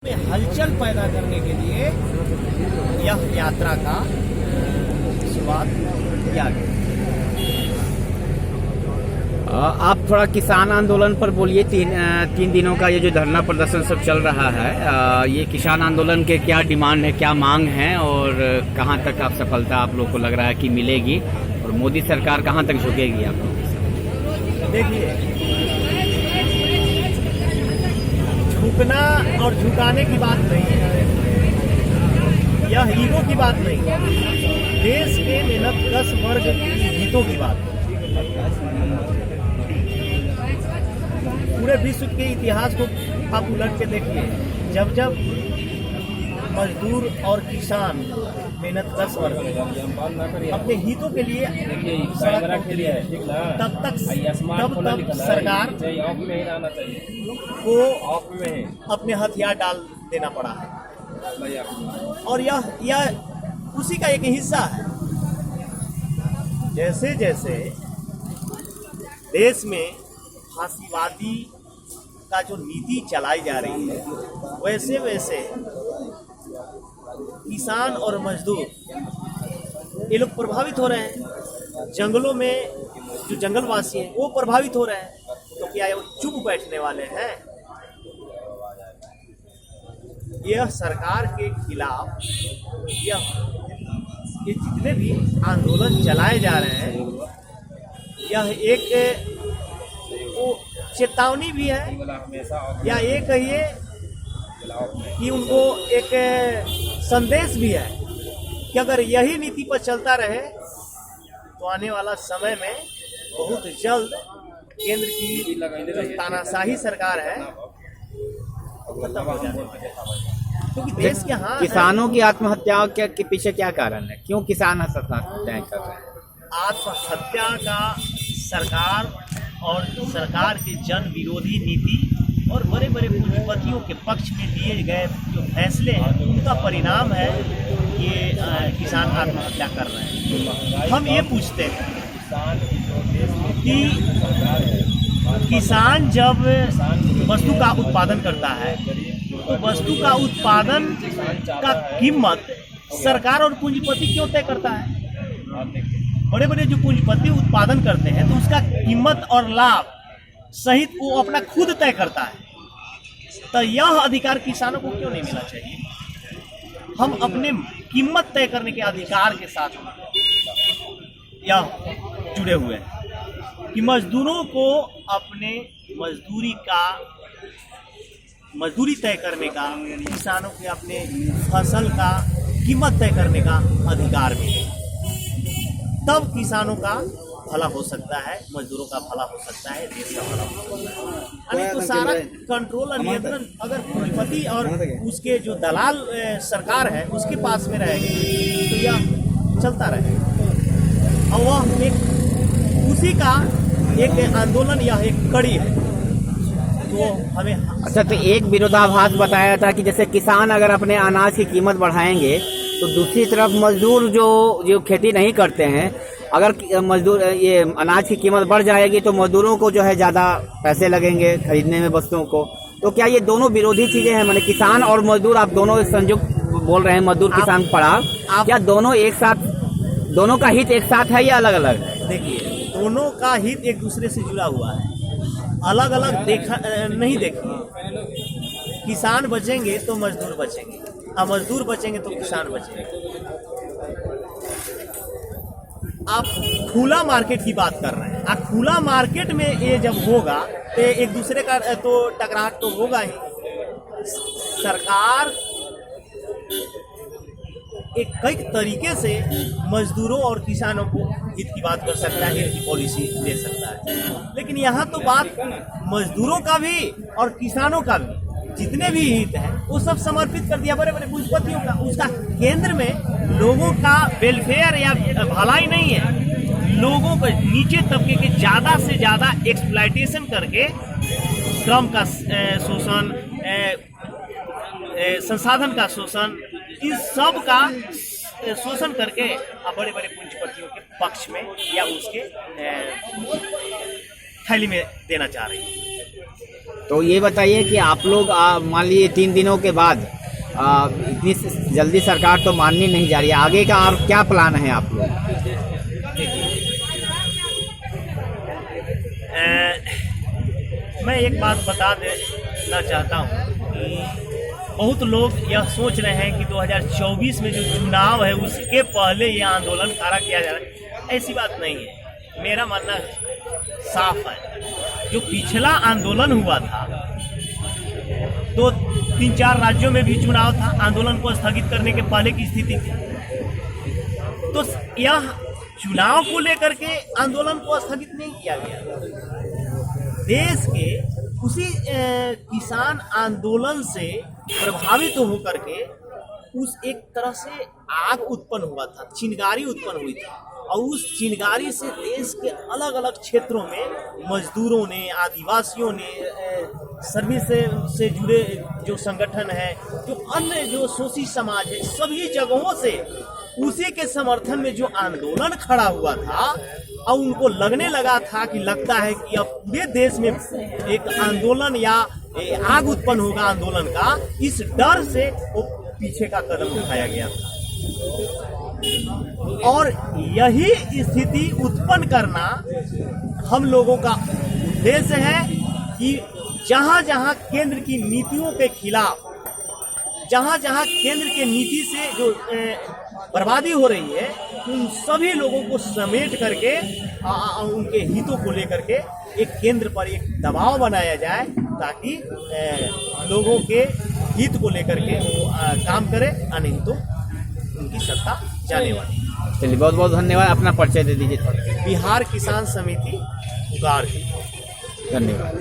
में हलचल पैदा करने के लिए यह यात्रा का शुरुआत किया गया। आप थोड़ा किसान आंदोलन पर बोलिए। तीन दिनों का ये जो धरना प्रदर्शन सब चल रहा है, ये किसान आंदोलन के क्या डिमांड है, क्या मांग है और कहाँ तक आप सफलता आप लोग को लग रहा है कि मिलेगी और मोदी सरकार कहाँ तक झुकेगी आप लोग? देखिए, झुकना और झुकाने की बात नहीं है, यह हीरो की बात नहीं है, देश के मेहनतकश वर्ग की हितों की बात है। पूरे विश्व के इतिहास को आप उलट के देखिए, जब जब मजदूर और किसान मेहनतकश वर्ग अपने हितों के लिए सड़क के लिए तब सरकार को अपने हथियार डाल देना पड़ा है और यह उसी का एक हिस्सा है। जैसे जैसे देश में फांसीवादी का जो नीति चलाई जा रही है, वैसे वैसे किसान और मजदूर ये लोग प्रभावित हो रहे हैं। जंगलों में जो जंगलवासी हैं वो प्रभावित हो रहे हैं। तो क्या वो चुप बैठने वाले हैं? यह सरकार के खिलाफ ये जितने भी आंदोलन चलाए जा रहे हैं, यह एक वो चेतावनी भी है, या ये कहिए कि उनको एक संदेश भी है कि अगर यही नीति पर चलता रहे तो आने वाला समय में बहुत जल्द केंद्र की जो तानाशाही सरकार है खत्म हो जाने वाली है। क्योंकि देश के हाथ किसानों की आत्महत्याओं के पीछे क्या कारण है? क्यों किसान आत्महत्याएं कर रहे हैं? आत्महत्या का सरकार और सरकार के जन विरोधी नीति और बड़े बड़े पूंजीपतियों के पक्ष में लिए गए जो फैसले हैं, उनका परिणाम है ये किसान आत्महत्या कर रहे हैं। हम ये पूछते हैं कि किसान जब वस्तु का उत्पादन करता है तो वस्तु का उत्पादन का कीमत सरकार और पूंजीपति क्यों तय करता है? बड़े बड़े जो पूंजीपति उत्पादन करते हैं तो उसका कीमत और लाभ सहित वो अपना खुद तय करता है। तो यह अधिकार किसानों को क्यों नहीं मिलना चाहिए? हम अपने कीमत तय करने के अधिकार के साथ यह जुड़े हुए हैं कि मजदूरों को अपने मजदूरी तय करने का, किसानों के अपने फसल का कीमत तय करने का अधिकार मिले। तब किसानों का भला हो सकता है, मजदूरों का भला हो सकता है, देश का भला हो सकता है। तो सारा कंट्रोल और नियंत्रण अगर पूंजीपति और उसके जो दलाल सरकार है उसके पास में रहेगी तो यह चलता रहेगा और वह एक उसी का एक आंदोलन या एक कड़ी है। तो हमें अच्छा, तो एक विरोधाभास बताया था कि जैसे किसान अगर अपने अनाज की कीमत बढ़ाएंगे तो दूसरी तरफ मजदूर जो खेती नहीं करते हैं, अगर मजदूर ये अनाज की कीमत बढ़ जाएगी तो मजदूरों को जो है ज़्यादा पैसे लगेंगे खरीदने में वस्तुओं को। तो क्या ये दोनों विरोधी चीज़ें हैं? माने किसान और मजदूर आप दोनों संयुक्त बोल रहे हैं, मजदूर किसान पढ़ा, क्या दोनों एक साथ, दोनों का हित एक साथ है या अलग अलग है? देखिए, दोनों का हित एक दूसरे से जुड़ा हुआ है, अलग अलग नहीं। देखिए, किसान बचेंगे तो मजदूर बचेंगे और मजदूर बचेंगे तो किसान बचेंगे। आप खुला मार्केट की बात कर रहे हैं, खुला मार्केट में ये जब होगा तो एक दूसरे का तो टकराव तो होगा ही। सरकार एक कई तरीके से मजदूरों और किसानों को हित की बात कर सकता है, हित की पॉलिसी दे सकता है, लेकिन यहाँ तो बात मजदूरों का भी और किसानों का भी, जितने भी हित हैं वो सब समर्पित कर दिया बड़े बड़े पूंजीपतियों का। उसका केंद्र में लोगों का वेलफेयर या भलाई नहीं है, लोगों को नीचे तबके के ज़्यादा से ज़्यादा एक्सप्लॉयटेशन करके श्रम का शोषण, संसाधन का शोषण, इस सब का शोषण करके बड़े बड़े पूंजीपतियों के पक्ष में या उसके थैली में देना चाह रही है। तो ये बताइए कि आप लोग मान लीजिए 3 दिनों के बाद इतनी जल्दी सरकार तो माननी नहीं जा रही है, आगे का और क्या प्लान है आप लोग? मैं एक बात बता देना चाहता हूँ कि बहुत लोग यह सोच रहे हैं कि 2024 में जो चुनाव है उसके पहले ये आंदोलन खड़ा किया जा रहा है। ऐसी बात नहीं है। मेरा मानना साफ है, जो पिछला आंदोलन हुआ था तो 3-4 राज्यों में भी चुनाव था, आंदोलन को स्थगित करने के पहले की स्थिति थी। तो यह चुनाव को लेकर के आंदोलन को स्थगित नहीं किया गया। देश के उसी किसान आंदोलन से प्रभावित होकर के उस एक तरह से आग उत्पन्न हुआ था, चिंगारी उत्पन्न हुई थी, और उस चिंगारी से देश के अलग अलग क्षेत्रों में मजदूरों ने, आदिवासियों ने, सर्विस से जुड़े जो संगठन है, जो अन्य जो शोषित समाज है, सभी जगहों से उसी के समर्थन में जो आंदोलन खड़ा हुआ था, और उनको लगने लगा था कि लगता है कि अब पूरे देश में एक आंदोलन या आग उत्पन्न होगा आंदोलन का, इस डर से वो पीछे का कदम उठाया गया था। और यही स्थिति उत्पन्न करना हम लोगों का उद्देश्य है कि जहां जहां केंद्र की नीतियों के खिलाफ, जहां जहां केंद्र के नीति से जो बर्बादी हो रही है, उन सभी लोगों को समेट करके उनके हितों को लेकर के एक केंद्र पर एक दबाव बनाया जाए, ताकि लोगों के हित को लेकर के वो काम करे, नहीं तो उनकी सत्ता जाने वाली। चलिए, बहुत बहुत धन्यवाद। अपना परिचय दे दीजिए। बिहार किसान समिति उगाड़। धन्यवाद।